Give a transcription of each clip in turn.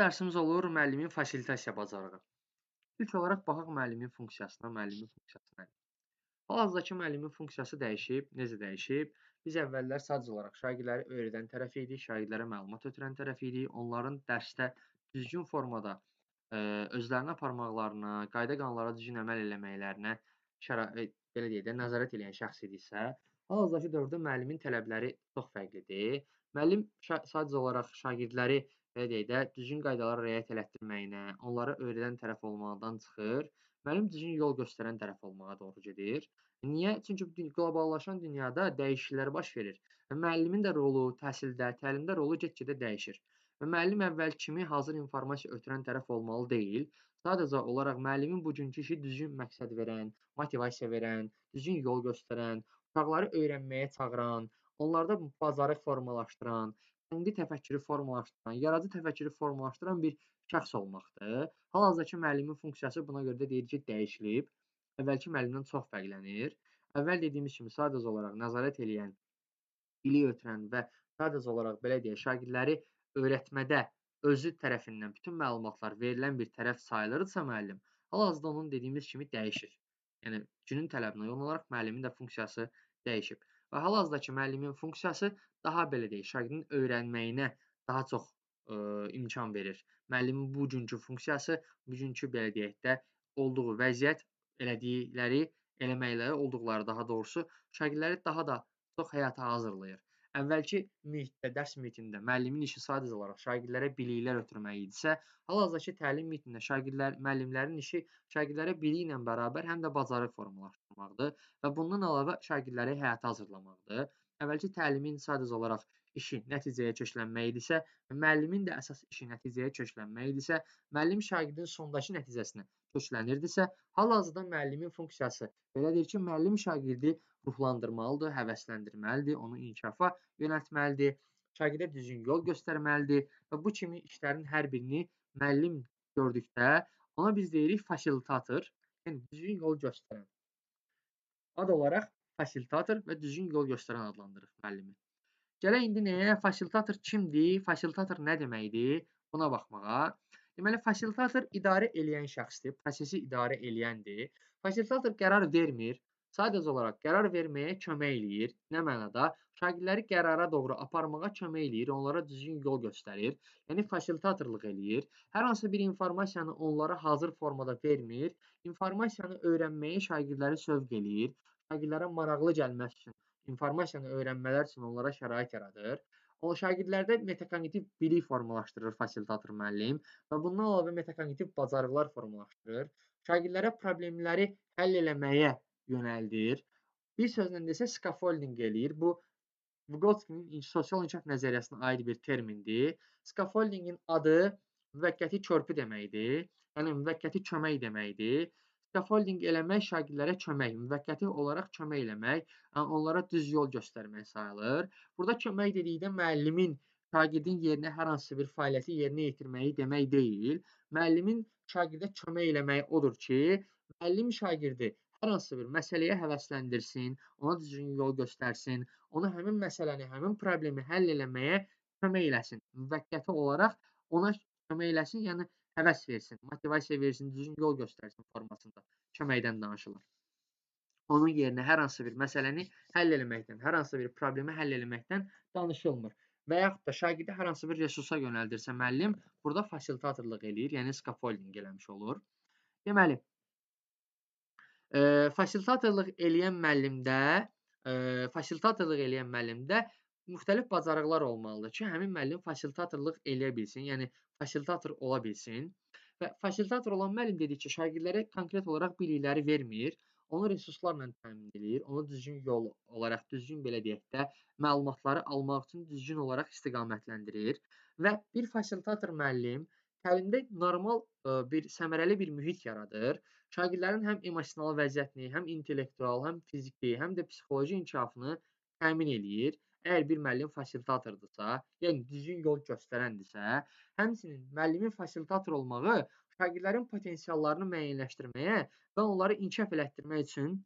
dərsimiz olur müəllimin fasilitasiya bacarığı. İlk olaraq baxaq müəllimin funksiyasına. Müəllimin funksiyası nədir? Hal-hazırdakı müəllimin funksiyası dəyişib. Necə dəyişib? Biz əvvəllər sadəcə olaraq şagirdləri öyrədən tərəf idik, şagirdlərə məlumat ötürən tərəf idik. Onların dərsdə düzgün formada özlərini aparmaqlarına, qayda-qanunlara düzgün əməl eləməklərinə belə deyək də, nəzarət edən şəxs idiksə, hal-hazırdakı dövrdə müəllimin tələbləri çox fərqlidir. Müəllim sadəcə olaraq şagirdləri belə deyək də, düzgün qaydalara riayət elətdirməyinə, onlara öyrədən tərəf olmaqdan çıxır, müəllim düzgün yol göstərən tərəf olmağa doğru gedir. Niyə? Çünki qloballaşan dünyada dəyişikliklər baş verir və müəllimin də rolu təhsildə, təlimdə rolu get-gedə dəyişir. Və müəllim əvvəl kimi hazır informasiya ötürən tərəf olmalı deyil. Sadəcə olaraq müəllimin bugünkü işi düzgün məqsəd verən, motivasiya verən, düzgün yol göstərən, uşaqları öyrənməyə çağıran, onlarda bacarıq formalaşdıran, fərqli təfəkkürü formalaşdıran, yaradıcı təfəkkürü formalaşdıran bir şəxs olmaqdır. Hal-hazırdakı müəllimin funksiyası buna görə də deyir ki, dəyişilib. Əvvəlki müəllimdən çox fərqlənir. Əvvəl dediyimiz kimi sadəcə olaraq nəzarət eləyən, bilik ötürən və sadəcə olaraq belə deyək, şagirdləri öyrətmədə özü tərəfindən bütün məlumatlar verilən bir tərəf sayılırsa müəllim, hal-hazırda onun dediyimiz kimi dəyişir. Yəni günün tələbinə uyğun olaraq müəllimin də funksiyası dəyişib. Və hal-hazırdakı müəllimin funksiyası daha belə deyək, şagirdin öyrənməyinə daha çox imkan verir. Müəllimin bugünkü funksiyası, bugünkü belə deyək də, olduğu vəziyyət, elədikləri, eləməkləri olduqları daha doğrusu şagirdləri daha da çox həyata hazırlayır. Əvvəlki mühitdə, dərs mühitində müəllimin işi sadəcə olaraq şagirdlərə biliklər ötürmək idisə, hal-hazırdakı təlim mühitində müəllimlərin işi şagirdlərə biliklə bərabər həm də bacarıq formalaşdırmaqdır və bundan əlavə şagirdləri həyata hazırlamaqdır. Əvvəlki təlimin sadəcə olaraq işi nəticəyə köklənmək idisə, müəllimin də əsas işi nəticəyə köklənmək idisə, müəllim şagirdin sondakı nəticəsinə köklənirdisə, hal-hazırda müəllimin funksiyası belədir ki, müəllim şagirdi ruhlandırmalıdır, həvəsləndirməlidir, onu inkişafa yönəltməlidir, şagirdə düzgün yol göstərməlidir və bu kimi işlərin hər birini müəllim gördükdə ona biz deyirik fasilitator, yəni düzgün yol göstərən. Ad olaraq fasilitator və düzgün yol göstərən adlandırırıq müəllimi. Gələk indi nəyə? Fasilitator kimdir? Fasilitator nə deməkdir? Buna baxmağa. Deməli, fasilitator idarə eləyən şəxsdir, prosesi idarə eləyəndir. Fasilitator qərar vermir, sadəcə olaraq qərar verməyə kömək eləyir. Nə mənada? Şagirdləri qərara doğru aparmağa kömək eləyir, onlara düzgün yol göstərir. Yəni, fasilitatorluq eləyir. Hər hansı bir informasiyanı onlara hazır formada vermir. İnformasiyanı öyrənməyə şagirdləri sövq eləyir. Şagirdlərə maraqlı gəlməsi üçün informasiyanı öyrənmələr üçün onlara şərait yaradır. O şagirdlərdə metakognitiv bilik formalaşdırır fasilitator müəllim və bundan əlavə metakognitiv bacarıqlar formalaşdırır. Şagirdlərə problemləri həll eləməyə yönəldir. Bir sözlə desə, scaffolding eləyir. Bu Vygotsky'nin sosial inkişaf nəzəriyyəsinə aid bir termindir. Scaffoldingin adı müvəqqəti körpü deməkdir. Yəni müvəqqəti kömək deməkdir. Scaffolding eləmək şagirdlərə kömək, müvəqqəti olaraq kömək eləmək, onlara düz yol göstərmək sayılır. Burada kömək dedikdə müəllimin şagirdin yerinə hər hansı bir fəaliyyəti yerinə yetirməyi demək deyil. Müəllimin şagirdə kömək eləməyi odur ki, müəllim şagirdi hər hansı bir məsələyə həvəsləndirsin, ona düzgün yol göstərsin, ona həmin məsələni, həmin problemi həll eləməyə kömək eləsin. Müvəqqəti olaraq ona kömək eləsin, yəni həvəs versin, motivasiya versin, düzgün yol göstərsin formasında köməkdən danışılır. Onun yerinə hər hansı bir məsələni həll eləməkdən, hər hansı bir problemi həll eləməkdən danışılmır. Və yaxud da şagirdi hər hansı bir resursa yönəldirsə müəllim, burada fasilitatorluq eləyir, yəni scaffolding eləmiş olur. Deməli, fasilitatorluq eləyən müəllimdə müxtəlif bacarıqlar olmalıdır ki, həmin müəllim fasilitatorluq eləyə bilsin, yəni fasilitator ola bilsin. Və fasilitator olan müəllim dedik ki, şagirdlərə konkret olaraq bilikləri vermir, onu resurslarla təmin edir, onu düzgün yol olaraq, düzgün belə deyək də, məlumatları almaq üçün düzgün olaraq istiqamətləndirir. Və bir fasilitator müəllim təlimdə normal bir səmərəli bir mühit yaradır. Şagirdlərin həm emosional vəziyyətini, həm intellektual, həm fiziki, həm də psixoloji inkişafını təmin eləyir. Əgər bir müəllim fasilitatordursa, yəni düzgün yol göstərəndirsə, həmçinin müəllimin fasilitator olmağı şagirdlərin potensiallarını müəyyənləşdirməyə və onları inkişaf elətdirmək üçün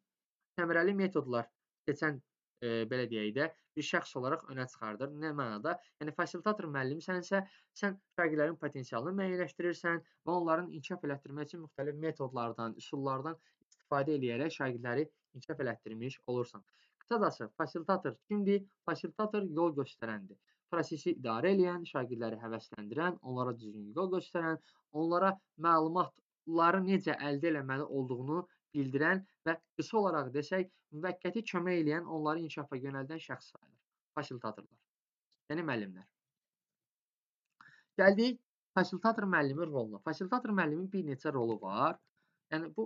səmərəli metodlar, keçən belə deyək də, bir şəxs olaraq önə çıxardır. Nə mənada? Yəni fasilitator müəllimsənsə, sən şagirdlərin potensialını müəyyənləşdirirsən və onların inkişaf elətdirmək üçün müxtəlif metodlardan, üsullardan istifadə eləyərək şagirdləri inkişaf elətdirmiş olursan. Qısacası fasilitator kimdir? Fasilitator yol göstərəndir. Prosesi idarə eləyən, şagirdləri həvəsləndirən, onlara düzgün yol göstərən, onlara məlumatları necə əldə eləməli olduğunu bildirən və qısa olaraq desək, müvəqqəti kömək eləyən, onları inkişafa yönəldən şəxs sayılır. Fasilitatorlar, yəni müəllimlər. Gəldik fasilitator müəllimin roluna. Fasilitator müəllimin bir neçə rolu var. Yəni bu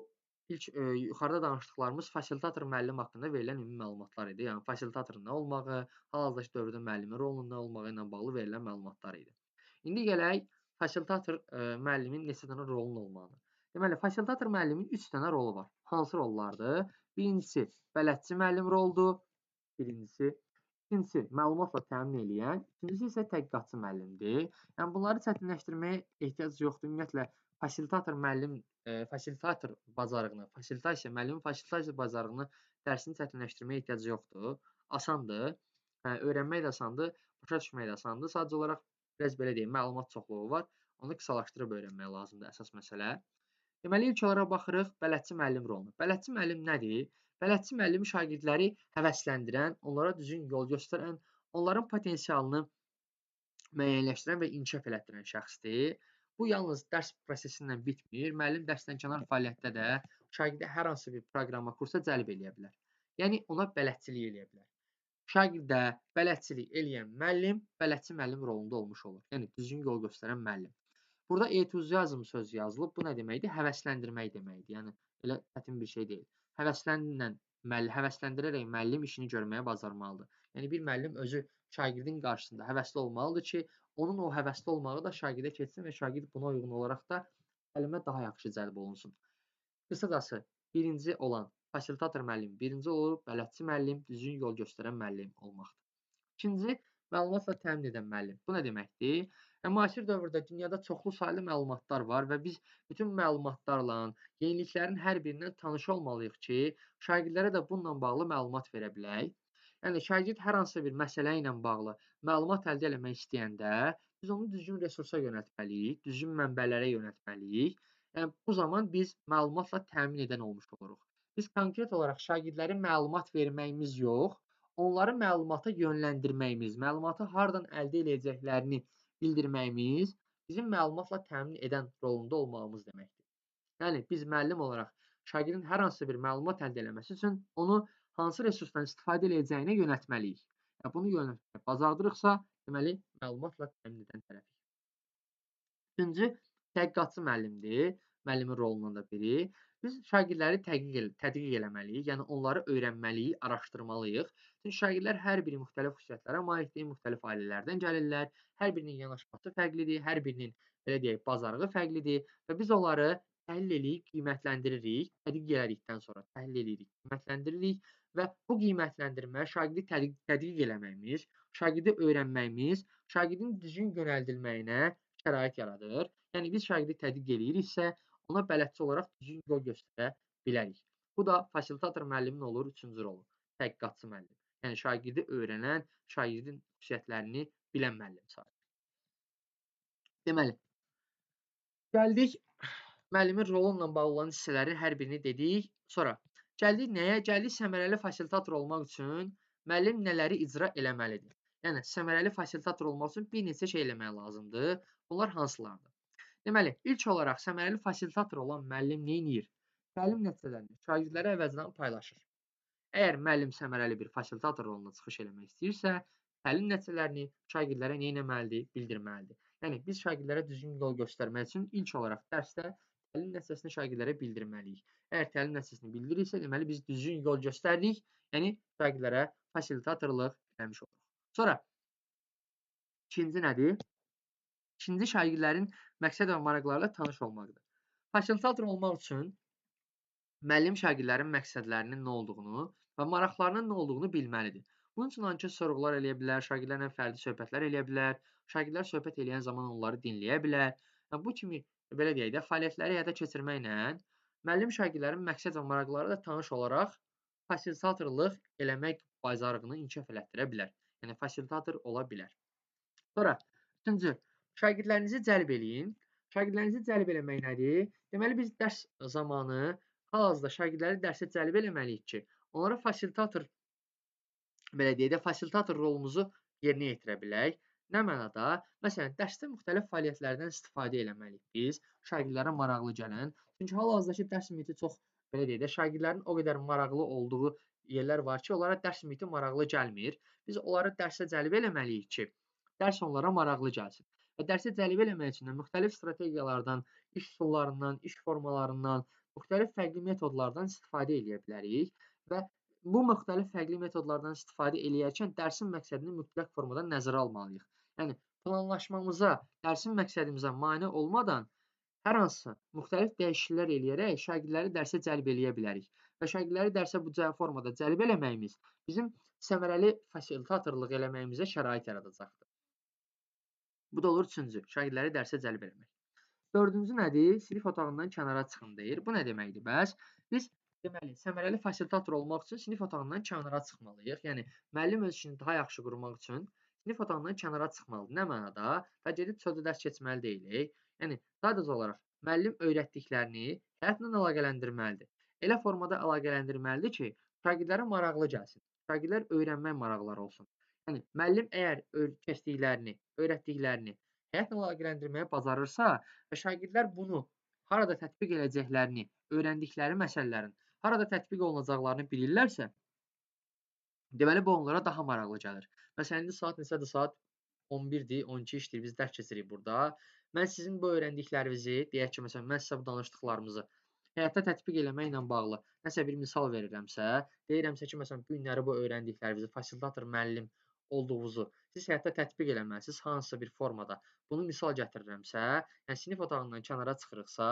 ilk yuxarıda danışdıqlarımız fasilitator müəllim haqqında verilən ümumi məlumatlar idi. Yəni fasilitatorun nə olmağı, hal-hazırki dövrdə müəllimin rolunun nə olmağı ilə bağlı verilən məlumatlar idi. İndi gələk fasilitator müəllimin neçə dənə rolunun olmağına. Deməli, fasilitator müəllimin 3 dənə rolu var. Hansı rollardır? Birincisi, bələdçi müəllim roludur. İkincisi, məlumatla təmin eləyən. İkincisi isə tədqiqatçı müəllimdir. Yəni, bunları çətinləşdirməyə ehtiyac yoxdur. Ümumiyyətlə, fasilitator müəllim fasilitator bacarığını, müəllimin fasilitasiya bacarığını dərsini çətinləşdirməyə ehtiyac yoxdur. Asandır. Öyrənmək də asandır, başa düşmək də asandır. Sadəcə olaraq biraz belə deyim, məlumat çoxluğu var. Onu qısalaşdırıb öyrənmək lazımdır əsas məsələ. Deməli, ilk olaraq baxırıq bələdçi müəllim roluna. Bələdçi müəllim nədir? Bələdçi müəllim şagirdləri həvəsləndirən, onlara düzgün yol göstərən, onların potensialını müəyyənləşdirən və inkişaf elətdirən şəxsdir. Bu yalnız dərs prosesi ilə bitmir. Müəllim dərsdənkənar fəaliyyətdə də şagirdə hər hansı bir proqrama, kursa cəlb eləyə bilər. Yəni, ona bələdçilik eləyə bilər. Şagirdə bələdçilik eləyən müəllim bələdçi müəllim rolunda olmuş olur. Yəni, düzgün yol göstərən müəllim. Burada entuziazm sözü yazılıb. Bu nə deməkdir? Həvəsləndirmək deməkdir. Yəni, elə çətin bir şey deyil. Həvəsləndirərək müəllim işini görməyə bacarmalıdır. Yəni, bir müəllim özü şagirdin qarşısında həvəsli olmalıdır ki, onun o həvəsli olmağı da şagirdə keçsin və şagird buna uyğun olaraq da təlimə daha yaxşı cəlb olunsun. Qısacası, birinci olan fasilitator müəllim, birinci olur bələdçi müəllim, düzgün yol göstərən müəllim olmaqdır. İkinci, məlumatla təmin edən müəllim. Bu nə deməkdir? Müasir dövrdə dünyada çoxlu saylı məlumatlar var və biz bütün məlumatlarla, yeniliklərin hər birindən tanış olmalıyıq ki, şagirdlərə də bununla bağlı məlumat verə bilək. Yəni, şagird hər hansı bir məsələ ilə bağlı məlumat əldə etmək istəyəndə, biz onu düzgün resursa yönəltməliyik, düzgün mənbələrə yönəltməliyik. Yəni, bu zaman biz məlumatla təmin edən olmuş oluruq. Biz konkret olaraq şagirdlərə məlumat verməyimiz yox, onları məlumata yönləndirməyimiz, məlumatı hardan əldə edəcəklərini bildirməyimiz bizim məlumatla təmin edən rolunda olmağımız deməkdir. Yəni, biz müəllim olaraq şagirdin hər hansı bir məlumat əldə etməsi üçün onu hansı resursdan istifadə edəcəyinə yönəltməliyik. Yəni, bunu yönəltmək bacardırıqsa, deməli, məlumatla təmin edən tərəfik. Üçüncü, tədqiqatçı müəllimdir. Müəllimin rolundan da biri. Biz şagirdləri tədqiq eləməliyik, yəni onları öyrənməliyik, araşdırmalıyıq. Çünki şagirdlər hər biri müxtəlif xüsusiyyətlərə malikdir, müxtəlif ailələrdən gəlirlər. Hər birinin yanaşması fərqlidir, hər birinin, belə deyək, bacarığı fərqlidir və biz onları təhlil edirik, qiymətləndiririk, tədqiq elədikdən sonra təhlil edirik, qiymətləndiririk və bu qiymətləndirmə şagirdi tədqiq eləməyimiz, şagirdi öyrənməyimiz, şagirdin düzgün yönəldilməyinə şərait yaradır. Yəni, biz şagirdi tədqiq eləyiriksə, ona bələdçi olaraq düzgün yol göstərə bilərik. Bu da fasilitator müəllimin olur, üçüncü rolu, tədqiqatçı müəllim. Yəni, şagirdi öyrənən, şagirdin xüsusiyyətlərini bilən müəllim sayılır. Deməli, gəldik müəllimin rolu ilə bağlı olan hissələrin hər birini dedik. Sonra gəldik nəyə? Gəldik səmərəli fasilitator olmaq üçün müəllim nələri icra eləməlidir? Yəni, səmərəli fasilitator olmaq üçün bir neçə şey eləmək lazımdır. Bunlar hansılardır? Deməli, ilk olaraq səmərəli fasilitator olan müəllim nə edir? Təlim nəticələrini şagirdlərə əvəzlə paylaşır. Əgər müəllim səmərəli bir fasilitator roluna çıxış eləmək istəyirsə, təlim nəticələrini şagirdlərə nə etməlidir? Bildirməlidir. Yəni, biz şagirdlərə düzgün yol göstərmək üçün ilk olaraq dərsdə təlim nəticəsini şagirdlərə bildirməliyik. Əgər təlim nəticəsini bildirirsə, deməli biz düzgün yol göstəririk, yəni şagirdlərə fasilitatorluq eləmiş oluruq. Sonra ikinci nədir? İkinci şagirdlərin məqsəd və maraqlarıyla tanış olmaqdır. Fasilitator olmaq üçün müəllim şagirdlərin məqsədlərinin nə olduğunu və maraqlarının nə olduğunu bilməlidir. Bunun üçün anket sorğular eləyə bilər, şagirdlərlə fərdi söhbətlər eləyə bilər, şagirdlər söhbət eləyən zaman onları dinləyə bilər. Yəni, bu kimi, belə deyək də, fəaliyyətləri həyata keçirməklə müəllim şagirdlərin məqsəd və maraqları ilə tanış olaraq fasilitatorluq eləmək bacarığını inkişaf elətdirə bilər. Yəni fasilitator ola bilər. Sonra üçüncü, şagirdlərinizi cəlb eləyin. Şagirdlərinizi cəlb eləmək nədir? Deməli biz dərs zamanı hal-hazırda şagirdləri dərsə cəlb eləməliyik ki, onlara fasilitator belə deyək də fasilitator rolumuzu yerinə yetirə bilək. Nə mənada? Məsələn, dərsdə müxtəlif fəaliyyətlərdən istifadə eləməliyik biz, şagirdlərə maraqlı gələn. Çünki hal-hazırdakı dərs mühiti çox belə deyək də şagirdlərin o qədər maraqlı olduğu yerlər var ki, onlara dərs mühiti maraqlı gəlmir. Biz onları dərsə cəlb eləməliyik ki, dərs onlara maraqlı gəlsin. Və dərsə cəlb eləmək üçün də müxtəlif strategiyalardan, iş üsullarından, iş formalarından, müxtəlif fərqli metodlardan istifadə eləyə bilərik və bu müxtəlif fərqli metodlardan istifadə eləyərkən dərsin məqsədini mütləq formada nəzərə almalıyıq. Yəni planlaşmamıza, dərsin məqsədimizə mane olmadan hər hansı müxtəlif dəyişikliklər eləyərək şagirdləri dərsə cəlb eləyə bilərik. Və şagirdləri dərsə bu formada cəlb eləməyimiz bizim səmərəli fasilitatorluq eləməyimizə şərait yaradacaqdır. Bu da olur üçüncü, şagirdləri dərsə cəlb eləmək. Dördüncü nədir? Sinif otağından kənara çıxın deyir. Bu nə deməkdir bəs? Biz deməli, səmərəli fasilitator olmaq üçün sinif otağından kənara çıxmalıyıq. Yəni müəllim öz işini daha yaxşı qurmaq üçün sinif otağından kənara çıxmalıdır. Nə mənada? Və gedib çöldə dərs keçməli deyilik. Yəni sadəcə olaraq müəllim öyrətdiklərini həyatla əlaqələndirməlidir. Elə formada əlaqələndirməlidir ki, şagirdlərə maraqlı gəlsin. Şagirdlər öyrənmək maraqları olsun. Yəni müəllim əgər keçdiklərini, öyrətdiklərini həyatla əlaqələndirməyə bacarırsa və şagirdlər bunu harada tətbiq edəcəklərini, öyrəndikləri məsələlərin harada tətbiq olunacaqlarını bilirlərsə, deməli bu onlara daha maraqlı gəlir. Məsələn, indi saat neçədir? Saat 11-dir, 12 işdir, biz dərs keçirik burada. Mən sizin bu öyrəndiklərinizi, deyək ki, məsələn, mən sizə bu danışdıqlarımızı həyata tətbiq eləməklə bağlı nəsə bir misal verirəmsə, deyirəmsə ki, məsələn, bu günləri bu öyrəndiklərinizi fasilitator müəllim olduğunuzu siz həyatda tətbiq eləməlisiniz hansısa bir formada. Bunu misal gətirirəmsə, yəni sinif otağından kənara çıxırıqsa,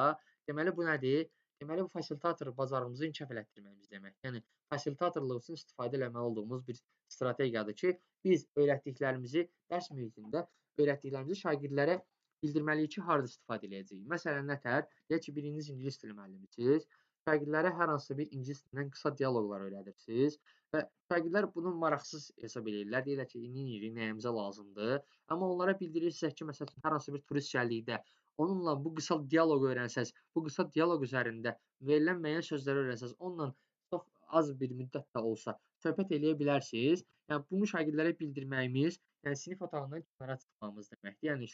deməli bu nədir? Deməli bu fasilitator bacarığımızı inkişaf elətdirməyimiz demək. Yəni fasilitatorluq üçün istifadə eləməli olduğumuz bir strategiyadır ki, biz öyrətdiklərimizi dərs mühitində öyrətdiklərimizi şagirdlərə bildirməliyik ki, harada istifadə edəcəyik. Məsələn, nətər? Deyək ki, biriniz ingilis dili müəllimisiniz. Şagirdlərə hər hansı bir ingilis dilindən qısa dialoqlar öyrədirsiniz və şagirdlər bunu maraqsız hesab edirlər. Deyirlər ki, neyirik, nəyimizə lazımdır. Amma onlara bildirirsiniz ki, məsələn, hər hansı bir turist gəldikdə onunla bu qısa dialoq öyrənsəz, bu qısa dialoq üzərində verilən müəyyən sözləri öyrənsəz, onunla çox az bir müddət də olsa söhbət eləyə bilərsiniz. Yəni bunu şagirdlərə bildirməyimiz, yəni sinif otağından kənara çıxmamız deməkdir. Yəni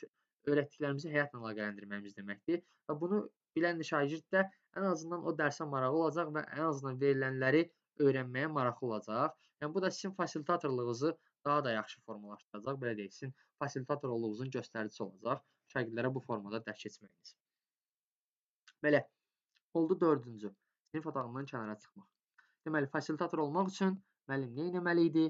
öyrətdiklərimizi həyatla əlaqələndirməyimiz deməkdir. Və bunu bilən şagird də ən azından o dərsə maraqlı olacaq və ən azından verilənləri öyrənməyə maraqlı olacaq. Yəni bu da sizin fasilitatorluğunuzu daha da yaxşı formalaşdıracaq. Belə deyək, sizin fasilitatorluğunuzun göstəricisi olacaq şagirdlərə bu formada dərs keçməyiniz. Belə, oldu dördüncü. Sinif otağından kənara çıxmaq. Deməli, fasilitator olmaq üçün müəllim nə etməli idi?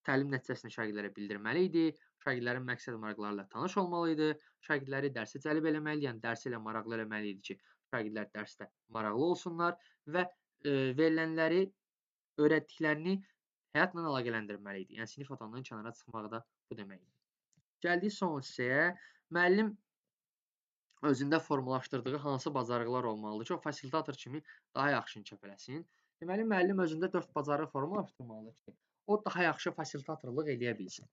Təlim nəticəsini şagirdlərə bildirməli idi, şagirdlərin məqsəd maraqları ilə tanış olmalı idi, şagirdləri dərsə cəlb eləməli, yəni dərsi ilə maraqlı eləməli idi ki, şagirdlər dərsdə maraqlı olsunlar və verilənləri, öyrətdiklərini həyatla əlaqələndirməli idi. Yəni sinif otağından kənara çıxmaq da bu deməkdir. Gəldik son hissəyə. Müəllim özündə formalaşdırdığı hansı bacarıqlar olmalıdır ki, o fasilitator kimi daha yaxşı inkişaf eləsin. Deməli, müəllim özündə 4 bacarıq formalaşdırmalıdır ki, o daha yaxşı fasilitatorluq eləyə bilsin.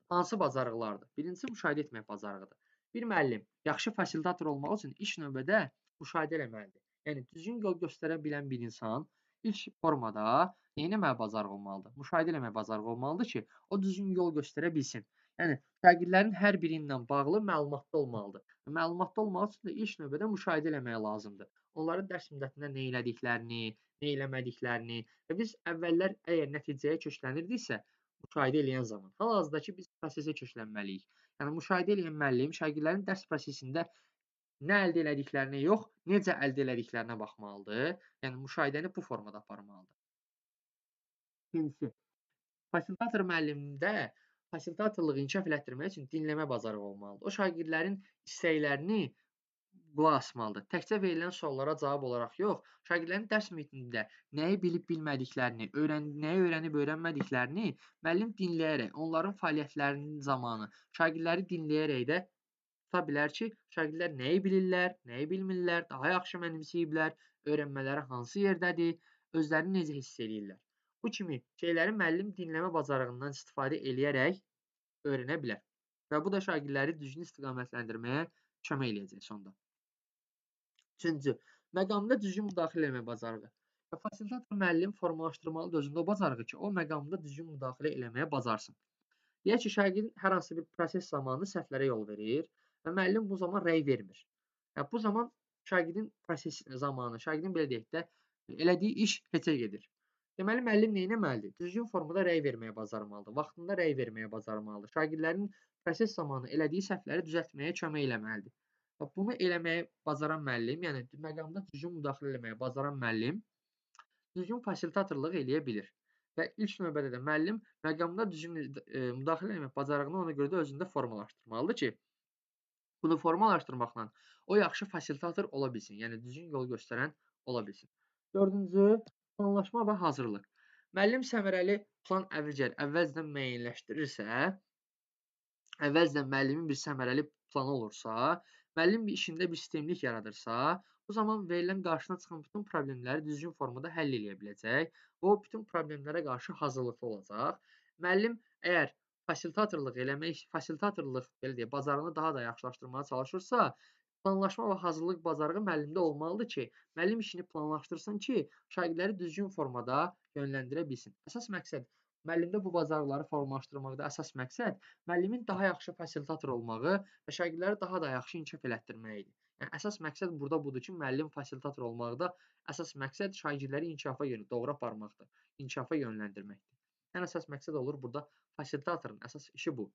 Hansı bacarıqlardır? Birincisi, müşahidə etmək bacarığıdır. Bir müəllim yaxşı fasilitator olmaq üçün ilk növbədə müşahidə eləməlidir. Yəni, düzgün yol göstərə bilən bir insan ilk formada nə etməyə bacarıq olmalıdır? Müşahidə eləmək bacarıq olmalıdır ki, o düzgün yol göstərə bilsin. Yəni, şagirdlərin hər biri ilə bağlı məlumatlı olmalıdır. Məlumatlı olmaq üçün də ilk növbədə müşahidə eləmək lazımdır. Onların dərs müddətində nə elədiklərini, nə eləmədiklərini və biz əvvəllər əgər nəticəyə köklənirdiksə, müşahidə eləyən zaman, hal-hazırdakı biz prosesə köklənməliyik. Yəni, müşahidə eləyən müəllim şagirdlərin dərs prosesində nə əldə elədiklərinə yox, necə əldə elədiklərinə baxmalıdır. Yəni, müşahidəni bu formada aparmalıdır. İkincisi, fasilitator müəllimdə fasilitatorluğu inkişaf elətdirmək üçün dinləmə bacarığı olmalıdır. O şagirdlərin istəklərini qulaq asmalıdır. Təkcə verilən suallara cavab olaraq yox, şagirdlərin dərs mühitində nəyi bilib bilmədiklərini, nəyi öyrənib öyrənmədiklərini müəllim dinləyərək, onların fəaliyyətlərinin zamanı şagirdləri dinləyərək də tuta bilər ki, şagirdlər nəyi bilirlər, nəyi bilmirlər, daha yaxşı mənimsəyiblər, öyrənmələri hansı yerdədir, özlərini necə hiss edirlər. Bu kimi şeyləri müəllim dinləmə bacarığından istifadə eləyərək öyrənə bilər. Və bu da şagirdləri düzgün istiqamətləndirməyə kömək eləyəcək sonda. Üçüncü, məqamda düzgün müdaxilə etmə bacarığı. Fasilitator müəllim formalaşdırmalıdır özündə o bacarığı ki, o məqamda düzgün müdaxilə eləməyə bacarsın. Deyək ki, şagirdin hər hansı bir proses zamanı səhvlərə yol verir və müəllim bu zaman rəy vermir. Bu zaman şagirdin proses zamanı, şagirdin belə deyək də, elədiyi iş heçə gedir. Deməli, müəllim nə etməlidir? Düzgün formada rəy verməyə bacarmalıdır, vaxtında rəy verməyə bacarmalıdır. Şagirdlərin proses zamanı elədiyi səhvləri düzəltməyə kömək eləməlidir. Bunu eləməyə bacaran müəllim, yəni məqamda düzgün müdaxilə eləməyə bacaran müəllim düzgün fasilitatorluq eləyə bilir. Və ilk növbədə də müəllim məqamda düzgün müdaxilə etmə bacarığını ona görə də özündə formalaşdırmalıdır ki, bunu formalaşdırmaqla o yaxşı fasilitator ola bilsin, yəni düzgün yol göstərən ola bilsin. Dördüncü, planlaşma və hazırlıq. Müəllim səmərəli plan əvvəlcədən müəyyənləşdirirsə, əvvəlcədən müəllimin bir səmərəli planı olursa, müəllim bir işində bir sistemlik yaradırsa, bu zaman verilən qarşısına çıxan bütün problemləri düzgün formada həll edə biləcək və o bütün problemlərə qarşı hazırlıqlı olacaq. Müəllim əgər fasilitatorluq eləmək, fasilitatorluq belə deyək, bacarığını daha da yaxşılaşdırmağa çalışırsa, planlaşma və hazırlıq bacarığı müəllimdə olmalıdır ki, müəllim işini planlaşdırsın ki, şagirdləri düzgün formada yönləndirə bilsin. Əsas məqsəd müəllimdə bu bacarıqları formalaşdırmaqda əsas məqsəd müəllimin daha yaxşı fasilitator olmağı və şagirdləri daha da yaxşı inkişaf elətdirməyidir. Yəni əsas məqsəd burada budur ki, müəllim fasilitator olmaqda əsas məqsəd şagirdləri inkişafa doğru aparmaqdır, inkişafa yönləndirməkdir. Ən əsas məqsəd olur burada fasilitatorun əsas işi bu.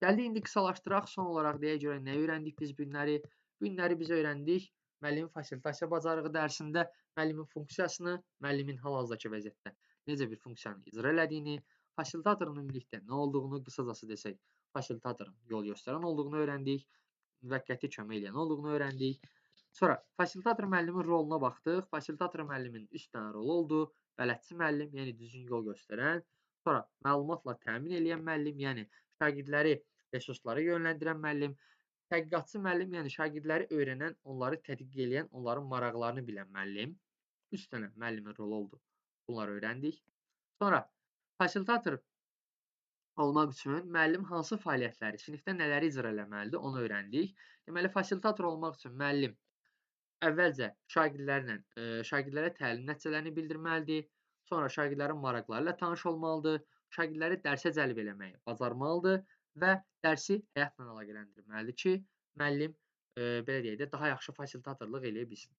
Gəldik indi qısalaşdıraq. Son olaraq deyə görə nə öyrəndik biz bu günləri? Bu günləri biz öyrəndik müəllimin fasilitasiya bacarığı dərsində müəllimin funksiyasını, müəllimin hal-hazırdakı vəziyyətdə necə bir funksiyanı icra elədiyini, fasilitatorun ümumilikdə nə olduğunu, qısacası desək, fasilitatorun yol göstərən olduğunu öyrəndik, müvəqqəti kömək eləyən olduğunu öyrəndik. Sonra fasilitator müəllimin roluna baxdıq. Fasilitator müəllimin 3 dənə rolu oldu. Bələdçi müəllim, yəni düzgün yol göstərən. Sonra məlumatla təmin edən müəllim, yəni şagirdləri resurslara yönləndirən müəllim. Tədqiqatçı müəllim, yəni şagirdləri öyrənən, onları tədqiq edən, onların maraqlarını bilən müəllim. 3 dənə müəllimin rolu oldu. Bunları öyrəndik. Sonra fasilitator olmaq üçün müəllim hansı fəaliyyətləri, sinifdə nələri icra eləməlidir, onu öyrəndik. Deməli, fasilitator olmaq üçün müəllim əvvəlcə şagirdlərə təlim nəticələrini bildirməlidir. Sonra şagirdlərin maraqları ilə tanış olmalıdır. Şagirdləri dərsə cəlb eləməyi bacarmalıdır və dərsi həyatla əlaqələndirməlidir ki, müəllim belə deyək də, daha yaxşı fasilitatorluq eləyə bilsin.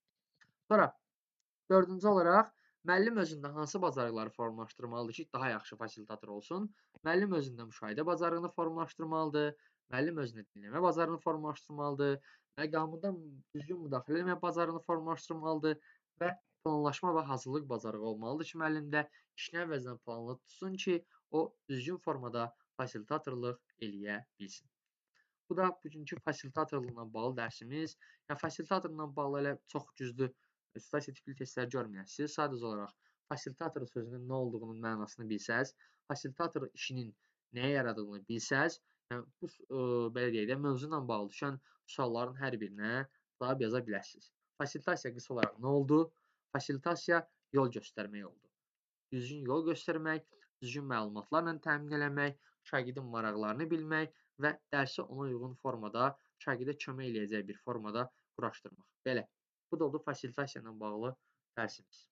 Sonra dördüncü olaraq müəllim özündə hansı bacarıqları formalaşdırmalıdır ki, daha yaxşı fasilitator olsun? Müəllim özündə müşahidə bacarığını formalaşdırmalıdır. Müəllim özündə dinləmə bacarığını formalaşdırmalıdır. Məqamında düzgün müdaxilə etmə bacarığını formalaşdırmalıdır və planlaşma və hazırlıq bacarığı olmalıdır ki, müəllimdə işini əvvəlcədən planlı tutsun ki, o düzgün formada fasilitatorluq eləyə bilsin. Bu da bugünkü fasilitatorluqla bağlı dərsimiz. Yəni fasilitatorla bağlı elə çox güclü situasiya tipli testlər görməyəsiniz. Sadəcə olaraq fasilitator sözünün nə olduğunun mənasını bilsəz, fasilitator işinin nəyə yaradığını bilsəz, yəni bu belə deyək də, mövzu ilə bağlı düşən sualların hər birinə cavab yaza bilərsiniz. Fasilitasiya qısa olaraq nə oldu? Fasilitasiya yol göstərmək oldu. Düzgün yol göstərmək, düzgün məlumatlarla təmin eləmək, şagirdin maraqlarını bilmək və dərsi ona uyğun formada, şagirdə kömək eləyəcək bir formada quraşdırmaq. Belə. Bu da oldu fasilitasiya ilə bağlı dərsimiz.